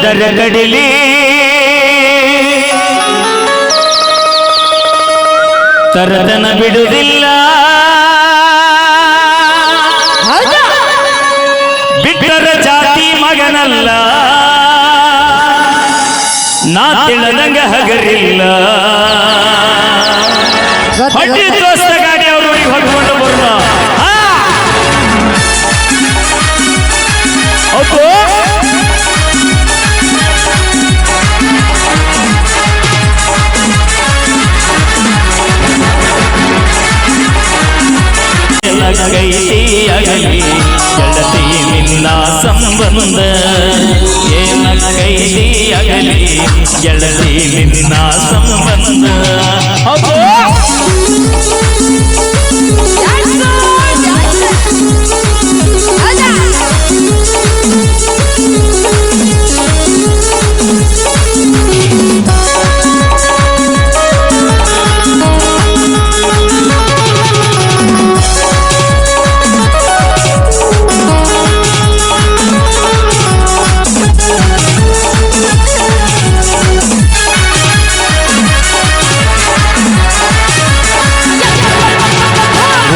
ಬಿಟ್ಟರೆ ಕಡಿಲಿ ತರತನ ಬಿಡುವುದಿಲ್ಲ ಬಿಟ್ಟರೆ ಜಾತಿ ಮಗನಲ್ಲ ನಾ ತಿಳಿದಂಗ ಹಗರಿಲ್ಲ ಹೊಟ್ಟಿ ದೋಸ್ತ ಗಾಡಿ ಅವರು ಹೊಡ್ಕೊಂಡು ಬರುವ ಕೈದಿಯಾಗಲಿ ಗೆಳತಿ ನಿನ್ನ ಸಂಬಂಧ ಏನ ಕೈದಿಯಾಗಲಿ ಗೆಳತಿ ನಿನ್ನ ಸಂಬಂಧ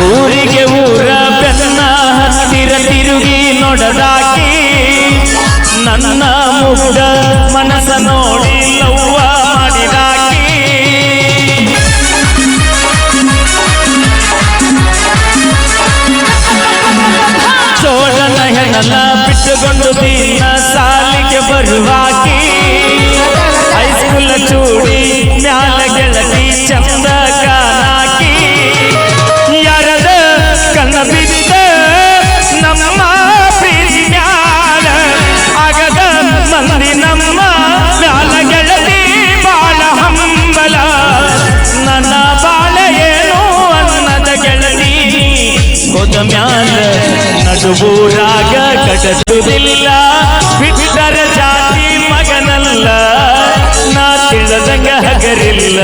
ಊರಿಗೆ ಊರ ಬೆನ್ನ ಹತ್ತಿರ ತಿರುಗಿ ನೋಡದಾಕಿ ನನ್ನ ಮುಗ್ಧ ಮನಸ್ಸ ನೋಡಿ ಲವ್ವ ಮಾಡಿದಾಕಿ ಚೋಳನ ಹೆಣಲ ಬಿಟ್ಟುಕೊಂಡು ದಿನ ಸಾಲಿಗೆ ಬರುವಾಕಿ ಹೈಸ್ಕೂಲ ಚೂಡಿ ಮ್ಯಾಲ ಗೆಳತಿ ಚಂದ ಕಾನಾಕಿ ಯಾರದ ಕಣ್ಣ ಬಿದ್ದ ನಮ್ಮ ಪ್ರೀತಿ ಮ್ಯಾಲ ಆಗದ ಮಂದಿ ನಮ್ಮ ಮ್ಯಾಲ ಗೆಳತಿ ಬಾಳ ಹಂಬಲ ನನ್ನ ಬಾಳ ಏನು ಅನ್ನದ ಗೆಳತಿ ಹೋದ ಮ್ಯಾಲ ನಡುವೂರಾಗ ಕಟದುದಿಲ್ಲ ಬಿಟ್ಟರ ಜಾತಿ ಮಗನಲ್ಲ ನಾ ತಿಳಿದಂಗ ಹಗರಿಲ್ಲ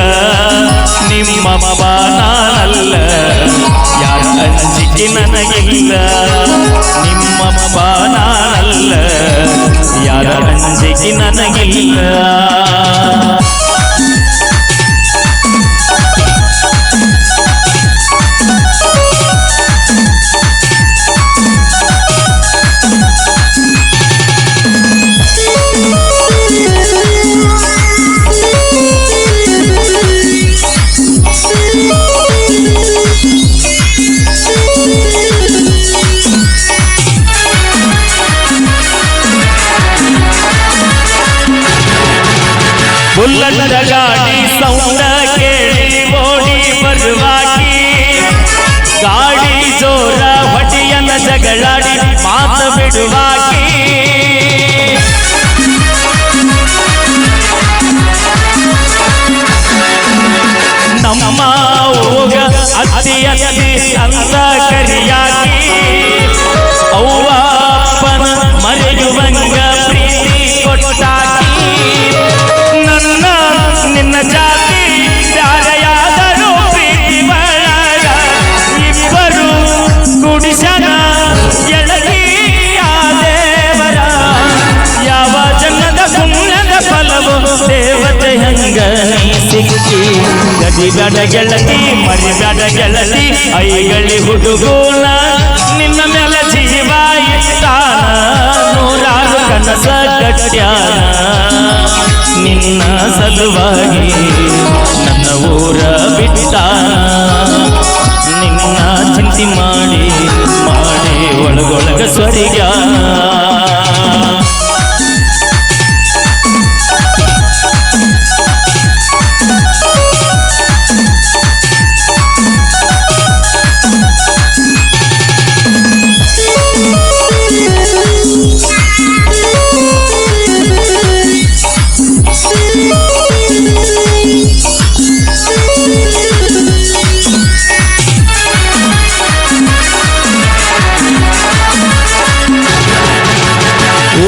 ನಿಮ್ಮಪ್ಪ ನಾನಲ್ಲ ಯಾರ ಅಂಜಿಕೆ ನನಗಿಲ್ಲ ನಿಮ್ಮಪ್ಪ ನಾನಲ್ಲ ಯಾರ ಅಂಜಿಕೆ ನನಗಿಲ್ಲ ಬುಲ್ಲದ ಗಾಡಿ ಸೌಂಡ ಕೇಳಿ ಓಡಿ ಬರುವಾಕಿ ಗಾಡಿ ಜೋರ ಹೊಟಿಯನ ಜಗಳಾಡಿ ಮಾತ ಬಿಡುವಾಕಿ ನಮ್ಮ ಹೋಗ ಅತ್ತಿ ಅತ್ತಿ ಅಂತ ಕರಿಯಾಕಿ ಅವ್ವ ಅಪ್ಪನ ಮರೆಯುವಂಗ ಪ್ರೀತಿ ಕೊಟ್ಟಾಕಿ ನನ್ನ ನಿನ್ನ ಜಾತಿ ಬ್ಯಾರೆಯಾದರೂ ಪ್ರೀತಿ ಬಳಗ ಇಬ್ಬರು ಗುಡಿಸನ ಎಳಗಿಯ ದೇವರ ಯಾವ ಜನ್ಮದ ಪುಣ್ಯದ ಫಲವು ದೇವತೆ ಹಂಗ ಸಿಕ್ಕಿ ಗಡಿಬೇಡ ಗೆಳತಿ ಮರಿಬೇಡ ಗೆಳತಿ ಐಗಳಿ ಹುಡುಗೋಣ ನಿನ್ನ ಮೇಲೆ ಜೀವ ಇಟ್ಟಾನ ನೂರಾರು ಕನಸ ಕಟ್ಯಾನ ನಿನ್ನ ಸಲುವಾಗಿ ನನ್ನ ಊರ ಬಿಟ್ಟಾನ ನಿನ್ನ ಚಿಂತೆ ಮಾಡಿ ಮಾಡಿ ಒಳಗೊಳಗ ಸ್ವರಿಗ್ಯಾನ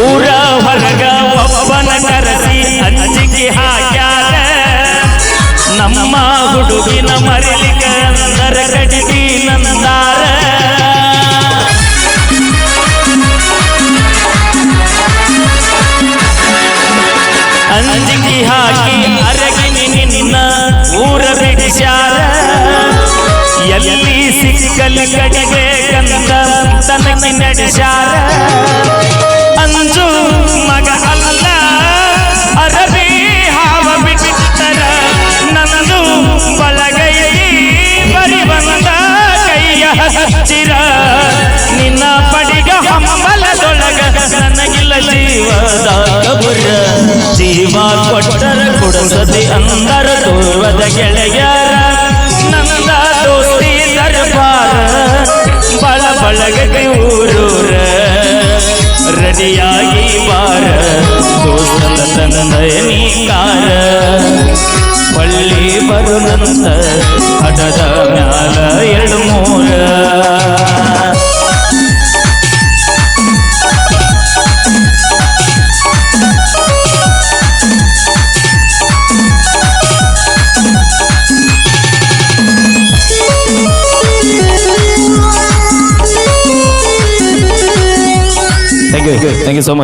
ಊರ ಹೊರಗ ಒಬ್ಬನ ಕರೆಸಿ ಅಂಜಿಕೆ ಹಾಕ್ಯಾರ ನಮ್ಮ ಹುಡುಗಿನ ಮರಿಲಿಕ್ಕೆ ಅಂದರ ಕಡಿದಿ ನಂದಾರ ಹಾಕಿ ಅರಗಿನಿ ನಿನ್ನ ಊರ ಬಿಡಿಸ್ಯಾರ ಎಲ್ಲಿ ಸಿಕ್ಕಲ್ಲಿ ಕಡಿಬೇಕಂತ ತನಗೆ ನಡೆಸ್ಯಾರ ಅಂಜು ಮಗ ಅಲ್ಲ ಅರಬಿ ಹಾವ ಬಿಟ್ಟರ ನಂದು ಬಳಗೈ ಬರಿ ಬಂದ ಕೈಯ ಹಚ್ಚಿರ ನಿನ್ನ ಪಡಿಗ ಹಂಬಲದೊಳಗ ನನಗಿಲ್ಲ ಜೀವದ ಕಬುರ ಜೀವ ಕೊಟ್ಟರ ಕೊಡಸದಿ ಅಂದರ ತೋರ್ವದ ಗೆಳೆಯರ ನಂದ ದೋಸ್ತಿ ದರ್ಬಾರ ಬಳ ಬಳಗೈ ಊರೂರ ರೆಡಿಯಾಗಿ ಬಾರ ದೋಸ್ತನ ತಂದಯನಿಕಾರ ಪಳ್ಳಿ ಬರುನಂತ ಹಠದ ಮ್ಯಾಲ 2-3 Thank you so much.